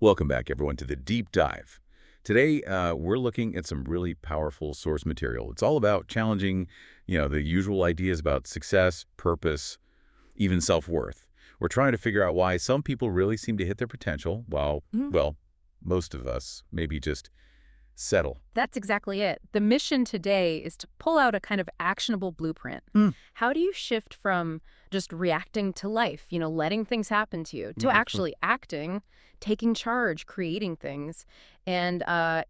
Welcome back, everyone, to the Deep Dive. Today, we're looking at some really powerful source material. It's all about challenging, the usual ideas about success, purpose, even self-worth. We're trying to figure out why some people really seem to hit their potential while, Mhm. well, most of us maybe just settle. That's exactly it. The mission today is to pull out a kind of actionable blueprint. Mm. How do you shift from just reacting to life, letting things happen to you, to Mhm. actually acting, taking charge, creating things? And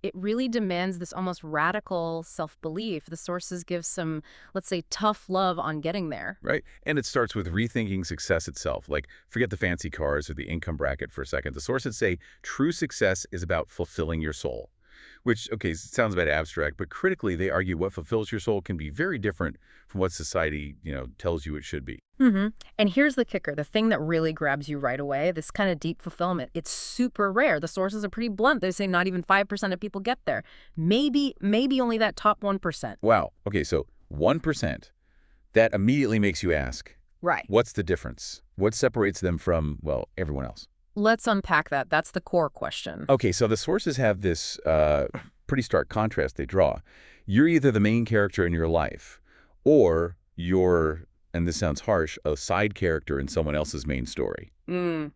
it really demands this almost radical self-belief. The sources give some, let's say, tough love on getting there. Right? And it starts with rethinking success itself. Like, forget the fancy cars or the income bracket for a second. The sources say true success is about fulfilling your soul. Which, okay, sounds a bit abstract, but critically, they argue what fulfills your soul can be very different from what society, tells you it should be. hmm And here's the kicker, the thing that really grabs you right away, this kind of deep fulfillment. It's super rare. The sources are pretty blunt. They say not even 5% of people get there. Maybe only that top 1%. Wow. Okay, so 1%. That immediately makes you ask, Right. what's the difference? What separates them from, well, everyone else? Let's unpack that. That's the core question. Okay, so the sources have this pretty stark contrast they draw. You're either the main character in your life, or you're, and this sounds harsh, a side character in someone else's main story. Mm.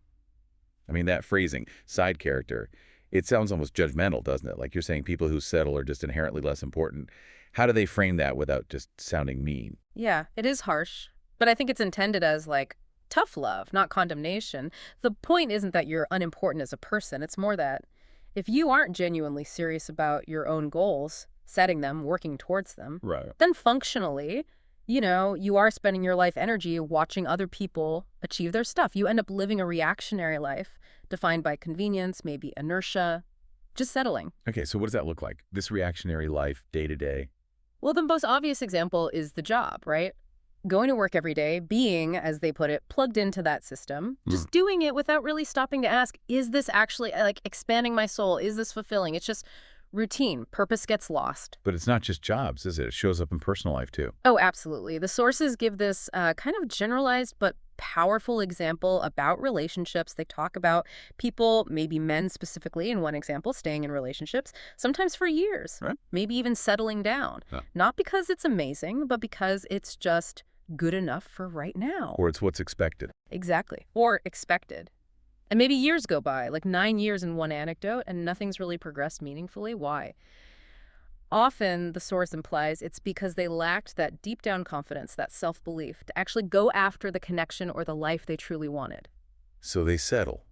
I mean, that phrasing, side character, it sounds almost judgmental, doesn't it? Like you're saying people who settle are just inherently less important. How do they frame that without just sounding mean? Yeah, it is harsh. But I think it's intended as like tough love, not condemnation. The point isn't that you're unimportant as a person. It's more that if you aren't genuinely serious about your own goals, setting them, working towards them, Right. then functionally, you are spending your life energy watching other people achieve their stuff. You end up living a reactionary life defined by convenience, maybe inertia, just settling. Okay, so what does that look like? This reactionary life, day to day? Well, the most obvious example is the job, right? Going to work every day, being, as they put it, plugged into that system, just doing it without really stopping to ask, is this actually like expanding my soul? Is this fulfilling? It's just routine. Purpose gets lost. But it's not just jobs, is it? It shows up in personal life, too. Oh, absolutely. The sources give this kind of generalized but powerful example about relationships. They talk about people, maybe men specifically, in one example, staying in relationships, sometimes for years, Right. maybe even settling down. Huh. Not because it's amazing, but because it's just good enough for right now. Or it's what's expected. Exactly. Or expected. And maybe years go by, like 9 years in one anecdote, and nothing's really progressed meaningfully. Why? Often, the source implies it's because they lacked that deep down confidence, that self-belief, to actually go after the connection or the life they truly wanted. So they settle.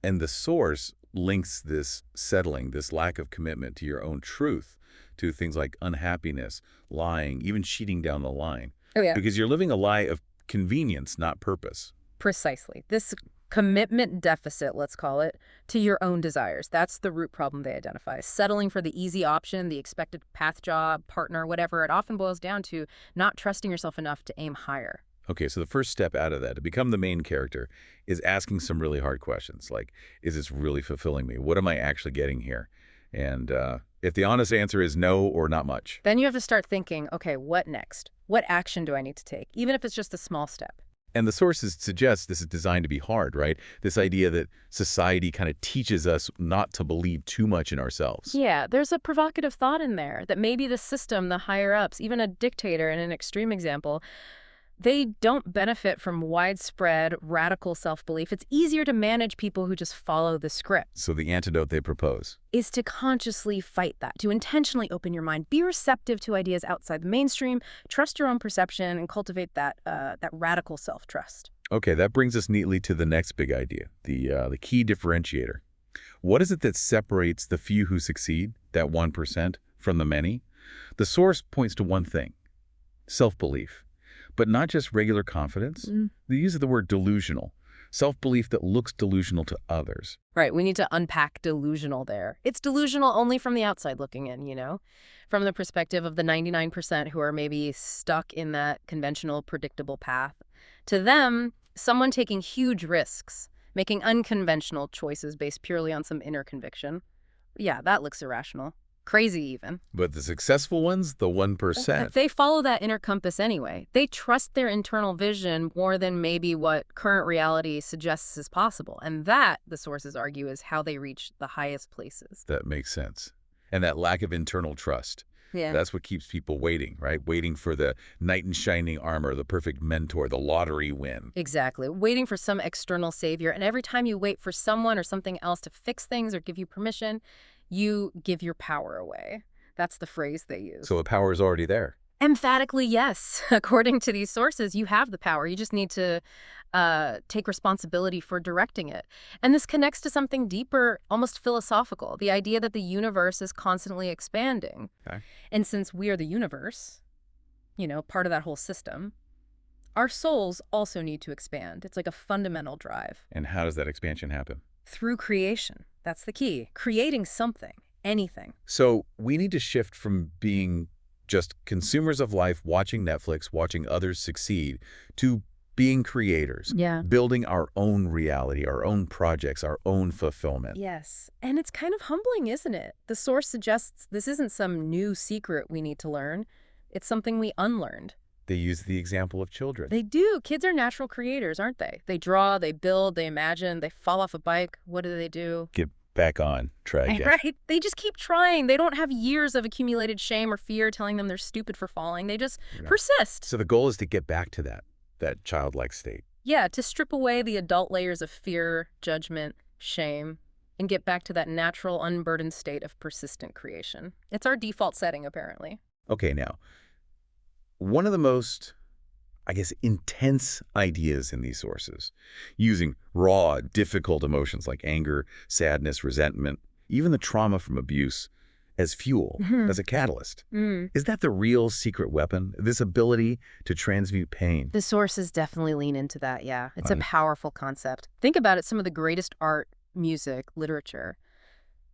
And the source links this settling, this lack of commitment to your own truth, to things like unhappiness, lying, even cheating down the line. Oh, yeah. Because you're living a lie of convenience, not purpose. Precisely. This commitment deficit, let's call it, to your own desires. That's the root problem they identify. Settling for the easy option, the expected path job, partner, whatever, it often boils down to not trusting yourself enough to aim higher. Okay, so the first step out of that, to become the main character, is asking some really hard questions, like, is this really fulfilling me? What am I actually getting here? And if the honest answer is no or not much. Then you have to start thinking, okay, what next? What action do I need to take, even if it's just a small step? And the sources suggest this is designed to be hard, right? This idea that society kind of teaches us not to believe too much in ourselves. Yeah, there's a provocative thought in there that maybe the system, the higher-ups, even a dictator in an extreme example, they don't benefit from widespread, radical self-belief. It's easier to manage people who just follow the script. So the antidote they propose. Is to consciously fight that, to intentionally open your mind, be receptive to ideas outside the mainstream, trust your own perception, and cultivate that radical self-trust. Okay, that brings us neatly to the next big idea, the key differentiator. What is it that separates the few who succeed, that 1%, from the many? The source points to one thing, self-belief. But not just regular confidence. The use of the word delusional, self-belief that looks delusional to others. Right, we need to unpack delusional there. It's delusional only from the outside looking in, from the perspective of the 99% who are maybe stuck in that conventional, predictable path. To them, someone taking huge risks, making unconventional choices based purely on some inner conviction, yeah, that looks irrational. Crazy even. But the successful ones, the 1%. They follow that inner compass anyway. They trust their internal vision more than maybe what current reality suggests is possible. And that, the sources argue, is how they reach the highest places. That makes sense. And that lack of internal trust. Yeah. That's what keeps people waiting, right? Waiting for the knight in shining armor, the perfect mentor, the lottery win. Exactly. Waiting for some external savior. And every time you wait for someone or something else to fix things or give you permission, you give your power away. That's the phrase they use. So the power is already there. Emphatically, yes. According to these sources, you have the power. You just need to take responsibility for directing it. And this connects to something deeper, almost philosophical, the idea that the universe is constantly expanding. Okay. And since we are the universe, part of that whole system, our souls also need to expand. It's like a fundamental drive. And how does that expansion happen? Through creation. That's the key. Creating something, anything. So we need to shift from being just consumers of life, watching Netflix, watching others succeed, to being creators. Yeah. Building our own reality, our own projects, our own fulfillment. Yes. And it's kind of humbling, isn't it? The source suggests this isn't some new secret we need to learn. It's something we unlearned. They use the example of children. They do. Kids are natural creators, aren't they? They draw, they build, they imagine, they fall off a bike. What do? Get back on track. Yes. Right? They just keep trying. They don't have years of accumulated shame or fear telling them they're stupid for falling. They just persist. So the goal is to get back to that childlike state. Yeah, to strip away the adult layers of fear, judgment, shame, and get back to that natural, unburdened state of persistent creation. It's our default setting, apparently. Okay, now, one of the most, intense ideas in these sources, using raw, difficult emotions like anger, sadness, resentment, even the trauma from abuse as fuel, as a catalyst. Is that the real secret weapon, this ability to transmute pain? The sources definitely lean into that, yeah. It's a powerful concept. Think about it, some of the greatest art, music, literature.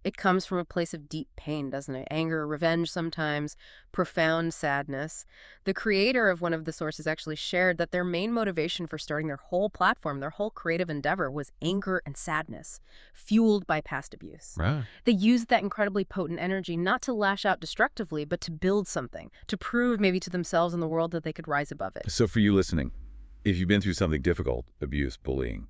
It comes from a place of deep pain, doesn't it? Anger, revenge sometimes, profound sadness. The creator of one of the sources actually shared that their main motivation for starting their whole platform, their whole creative endeavor, was anger and sadness, fueled by past abuse. Right. They used that incredibly potent energy not to lash out destructively, but to build something, to prove maybe to themselves and the world that they could rise above it. So for you listening, if you've been through something difficult, abuse, bullying,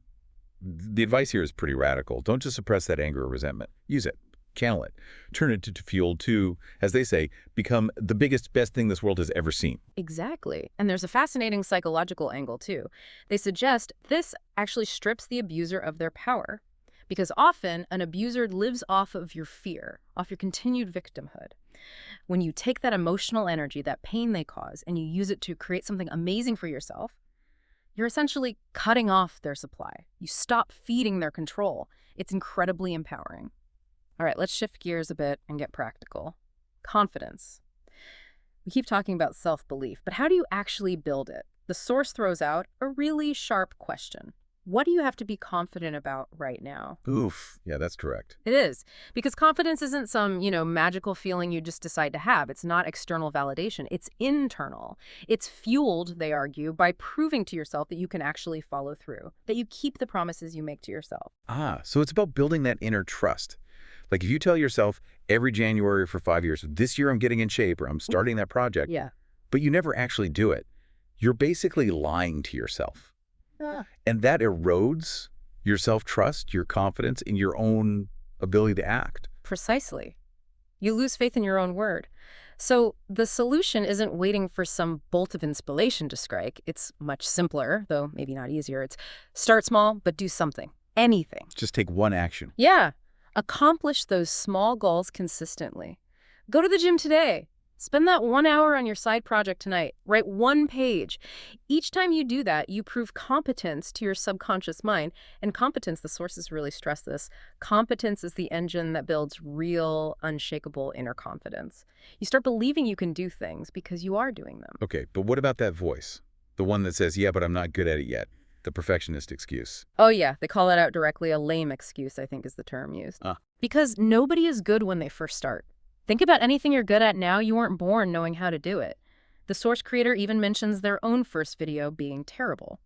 the advice here is pretty radical. Don't just suppress that anger or resentment. Use it. Channel it. Turn it into fuel to, as they say, become the biggest, best thing this world has ever seen. Exactly. And there's a fascinating psychological angle, too. They suggest this actually strips the abuser of their power. Because often, an abuser lives off of your fear, off your continued victimhood. When you take that emotional energy, that pain they cause, and you use it to create something amazing for yourself, you're essentially cutting off their supply. You stop feeding their control. It's incredibly empowering. All right, let's shift gears a bit and get practical. Confidence. We keep talking about self-belief, but how do you actually build it? The source throws out a really sharp question. What do you have to be confident about right now? Oof. Yeah, that's correct. It is. Because confidence isn't some, magical feeling you just decide to have. It's not external validation. It's internal. It's fueled, they argue, by proving to yourself that you can actually follow through, that you keep the promises you make to yourself. So it's about building that inner trust. Like if you tell yourself every January for 5 years, this year I'm getting in shape or I'm starting that project, but you never actually do it, you're basically lying to yourself. And that erodes your self-trust, your confidence in your own ability to act. Precisely. You lose faith in your own word. So the solution isn't waiting for some bolt of inspiration to strike. It's much simpler, though maybe not easier. It's start small, but do something. Anything. Just take one action. Yeah. Accomplish those small goals consistently. Go to the gym today. Spend that 1 hour on your side project tonight. Write 1 page. Each time you do that, you prove competence to your subconscious mind. And competence, the sources really stress this, competence is the engine that builds real, unshakable inner confidence. You start believing you can do things because you are doing them. Okay, but what about that voice? The one that says, yeah, but I'm not good at it yet. The perfectionist excuse. Oh yeah, they call that out directly. A lame excuse, I think is the term used. Because nobody is good when they first start. Think about anything you're good at now. You weren't born knowing how to do it. The source creator even mentions their own first video being terrible.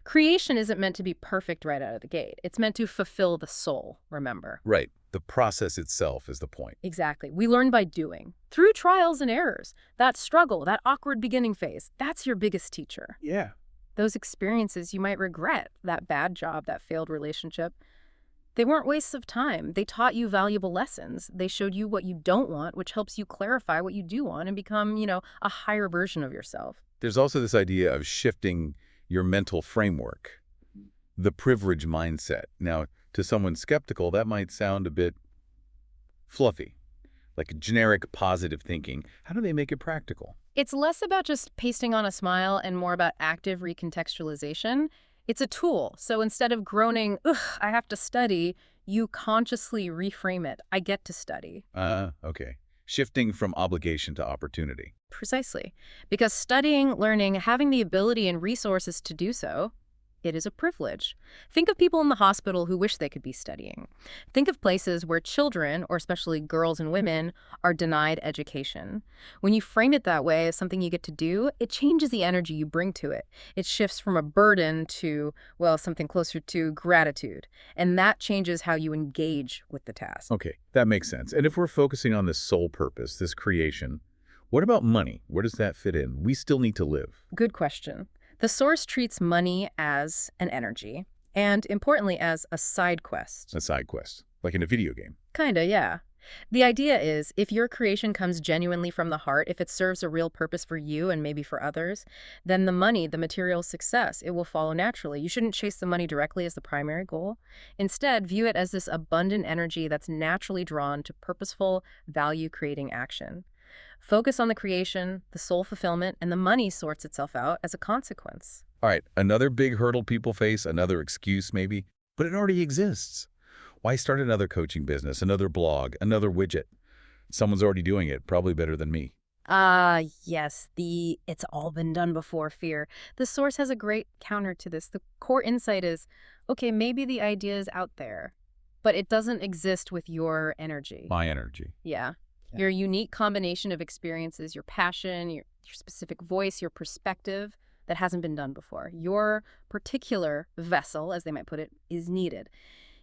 Creation isn't meant to be perfect right out of the gate. It's meant to fulfill the soul, remember? Right. The process itself is the point. Exactly. We learn by doing, through trials and errors. That struggle, that awkward beginning phase, that's your biggest teacher. Yeah. Those experiences you might regret, that bad job, that failed relationship, they weren't wastes of time. They taught you valuable lessons. They showed you what you don't want, which helps you clarify what you do want and become, a higher version of yourself. There's also this idea of shifting your mental framework, the privilege mindset. Now, to someone skeptical, that might sound a bit fluffy, like generic positive thinking. How do they make it practical? It's less about just pasting on a smile and more about active recontextualization. It's a tool. So instead of groaning, ugh, I have to study, you consciously reframe it. I get to study. Okay. Shifting from obligation to opportunity. Precisely. Because studying, learning, having the ability and resources to do so, it is a privilege. Think of people in the hospital who wish they could be studying. Think of places where children, or especially girls and women, are denied education. When you frame it that way as something you get to do, it changes the energy you bring to it. It shifts from a burden to, well, something closer to gratitude. And that changes how you engage with the task. Okay, that makes sense. And if we're focusing on this sole purpose, this creation, what about money? Where does that fit in? We still need to live. Good question. The Source treats money as an energy, and importantly as a side quest. A side quest, like in a video game. Kinda, yeah. The idea is, if your creation comes genuinely from the heart, if it serves a real purpose for you and maybe for others, then the money, the material success, it will follow naturally. You shouldn't chase the money directly as the primary goal. Instead, view it as this abundant energy that's naturally drawn to purposeful, value-creating action. Focus on the creation, the soul fulfillment, and the money sorts itself out as a consequence. All right, another big hurdle people face, another excuse maybe, but it already exists. Why start another coaching business, another blog, another widget? Someone's already doing it, probably better than me. Yes, the it's all been done before fear. The Source has a great counter to this. The core insight is, okay, maybe the idea is out there, but it doesn't exist with your energy. My energy. Yeah. Yeah. Your unique combination of experiences, your passion, your specific voice, your perspective that hasn't been done before. Your particular vessel, as they might put it, is needed.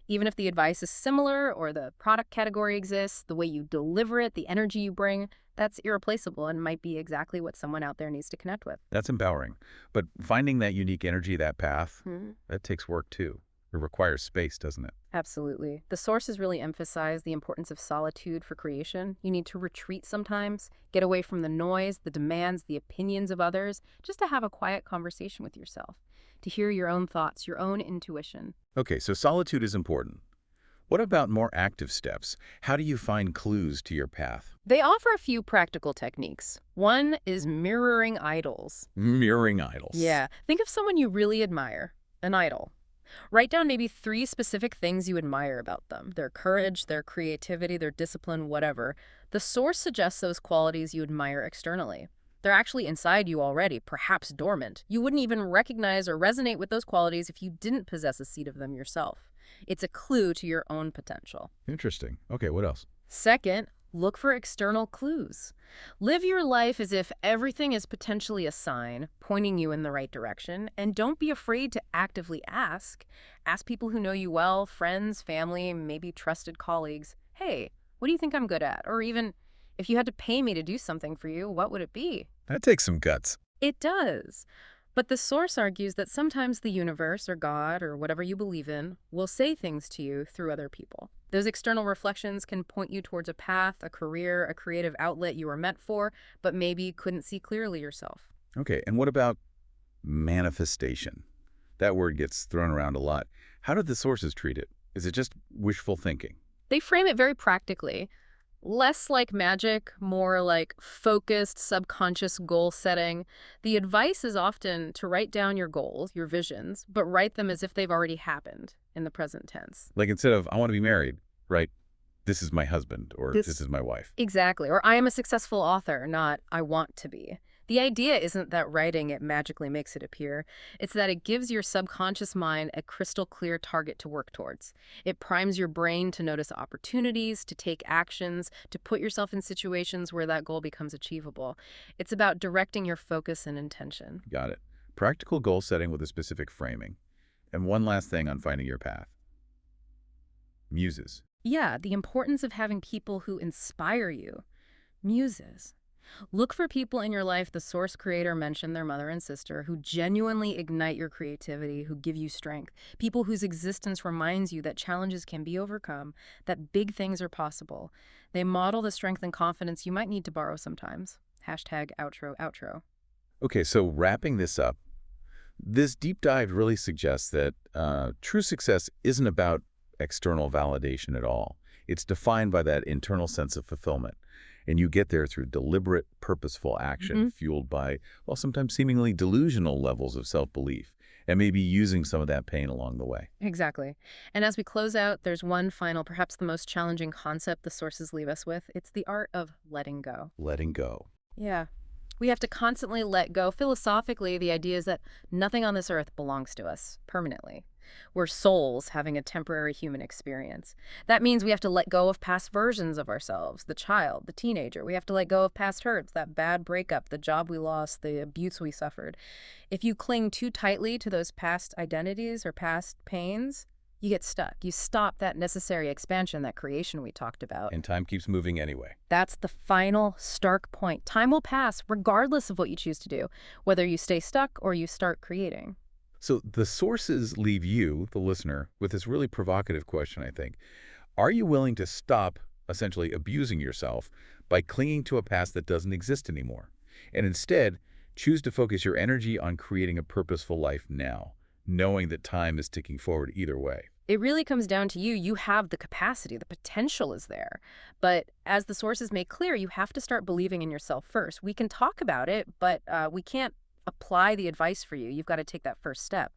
Even if the advice is similar or the product category exists, the way you deliver it, the energy you bring, that's irreplaceable and might be exactly what someone out there needs to connect with. That's empowering. But finding that unique energy, that path, Mhm. that takes work too. It requires space, doesn't it? Absolutely. The Sources really emphasize the importance of solitude for creation. You need to retreat sometimes, get away from the noise, the demands, the opinions of others, just to have a quiet conversation with yourself, to hear your own thoughts, your own intuition. Okay, so solitude is important. What about more active steps? How do you find clues to your path? They offer a few practical techniques. One is mirroring idols. Mirroring idols. Yeah. Think of someone you really admire, an idol. Write down maybe 3 specific things you admire about them. Their courage, their creativity, their discipline, whatever. The Source suggests those qualities you admire externally. They're actually inside you already, perhaps dormant. You wouldn't even recognize or resonate with those qualities if you didn't possess a seed of them yourself. It's a clue to your own potential. Interesting. Okay, what else? Second, look for external clues. Live your life as if everything is potentially a sign pointing you in the right direction, and don't be afraid to actively ask. Ask people who know you well, friends, family, maybe trusted colleagues, hey, what do you think I'm good at? Or even, if you had to pay me to do something for you, what would it be? That takes some guts. It does. But the Source argues that sometimes the universe or God or whatever you believe in will say things to you through other people. Those external reflections can point you towards a path, a career, a creative outlet you were meant for, but maybe couldn't see clearly yourself. Okay, and what about manifestation? That word gets thrown around a lot. How do the Sources treat it? Is it just wishful thinking? They frame it very practically. Less like magic, more like focused, subconscious goal setting. The advice is often to write down your goals, your visions, but write them as if they've already happened in the present tense. Like instead of, I want to be married, right? This is my husband, or This- this is my wife. Exactly. Or I am a successful author, not I want to be. The idea isn't that writing it magically makes it appear. It's that it gives your subconscious mind a crystal clear target to work towards. It primes your brain to notice opportunities, to take actions, to put yourself in situations where that goal becomes achievable. It's about directing your focus and intention. Got it. Practical goal setting with a specific framing. And one last thing on finding your path. Muses. Yeah, the importance of having people who inspire you. Muses. Look for people in your life, the source creator mentioned their mother and sister, who genuinely ignite your creativity, who give you strength. People whose existence reminds you that challenges can be overcome, that big things are possible. They model the strength and confidence you might need to borrow sometimes. Hashtag outro, outro. Okay, so wrapping this up, this deep dive really suggests that true success isn't about external validation at all. It's defined by that internal sense of fulfillment. And you get there through deliberate, purposeful action fueled by, well, sometimes seemingly delusional levels of self-belief, and maybe using some of that pain along the way. Exactly. And as we close out, there's one final, perhaps the most challenging concept the sources leave us with. It's the art of letting go. Letting go. Yeah. We have to constantly let go. Philosophically, the idea is that nothing on this earth belongs to us permanently. We're souls having a temporary human experience. That means we have to let go of past versions of ourselves, the child, the teenager. We have to let go of past hurts, that bad breakup, the job we lost, the abuse we suffered. If you cling too tightly to those past identities or past pains, you get stuck. You stop that necessary expansion, that creation we talked about. And time keeps moving anyway. That's the final stark point. Time will pass regardless of what you choose to do, whether you stay stuck or you start creating. So the sources leave you, the listener, with this really provocative question, I think. Are you willing to stop essentially abusing yourself by clinging to a past that doesn't exist anymore, and instead choose to focus your energy on creating a purposeful life now, knowing that time is ticking forward either way? It really comes down to you. You have the capacity, the potential is there. But as the sources make clear, you have to start believing in yourself first. We can talk about it, but we can't apply the advice for you. You've got to take that first step.